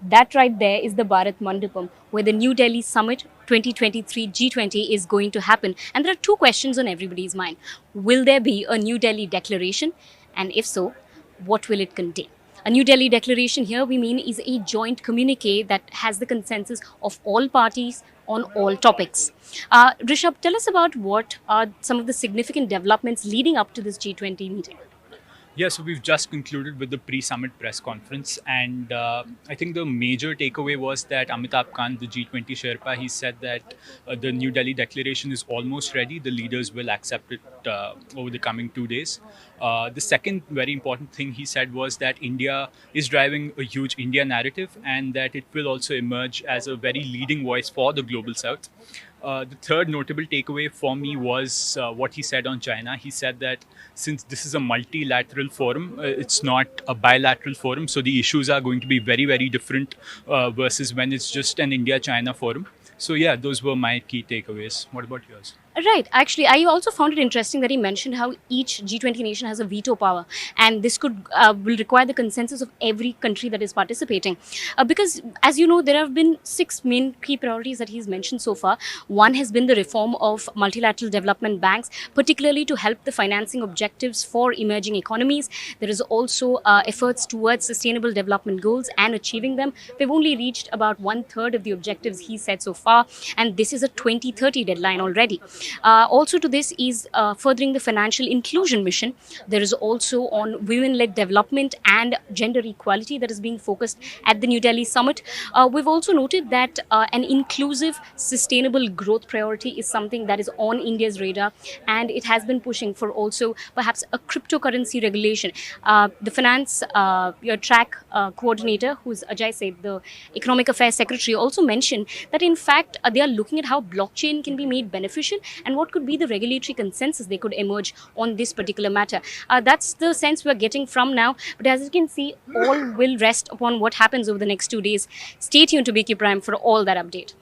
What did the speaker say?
That right there is the Bharat Mandapam, where the New Delhi Summit 2023 G20 is going to happen. And there are two questions on everybody's mind. Will there be a New Delhi declaration? And if so, what will it contain? A New Delhi declaration here we mean is a joint communique that has the consensus of all parties on all topics. Rishabh, tell us about what are some of the significant developments leading up to this G20 meeting. Yeah, so we've just concluded with the pre-summit press conference, and I think the major takeaway was that Amitabh Kant, the G20 Sherpa, he said that the New Delhi declaration is almost ready. The leaders will accept it over the coming 2 days. The second very important thing he said was that India is driving a huge India narrative, and that it will also emerge as a very leading voice for the global South. The third notable takeaway for me was what he said on China. He said that since this is a multilateral forum, it's not a bilateral forum, so the issues are going to be very, very different versus when it's just an India-China forum. So yeah, those were my key takeaways. What about yours? Right. Actually, I also found it interesting that he mentioned how each G20 nation has a veto power, and this could will require the consensus of every country that is participating. Because, as you know, there have been six main key priorities that he's mentioned so far. One has been the reform of multilateral development banks, particularly to help the financing objectives for emerging economies. There is also efforts towards sustainable development goals and achieving them. We've only reached about one third of the objectives he said so far, and this is a 2030 deadline already. Also to this is furthering the financial inclusion mission. There is also on women-led development and gender equality that is being focused at the New Delhi summit. We've also noted that an inclusive, sustainable growth priority is something that is on India's radar, and it has been pushing for also perhaps a cryptocurrency regulation. The finance your track coordinator, who's Ajay Seth, the economic affairs secretary, also mentioned that in fact they are looking at how blockchain can be made beneficial and what could be the regulatory consensus they could emerge on this particular matter. That's the sense we're getting from now. But as you can see, all will rest upon what happens over the next 2 days. Stay tuned to BQ Prime for all that update.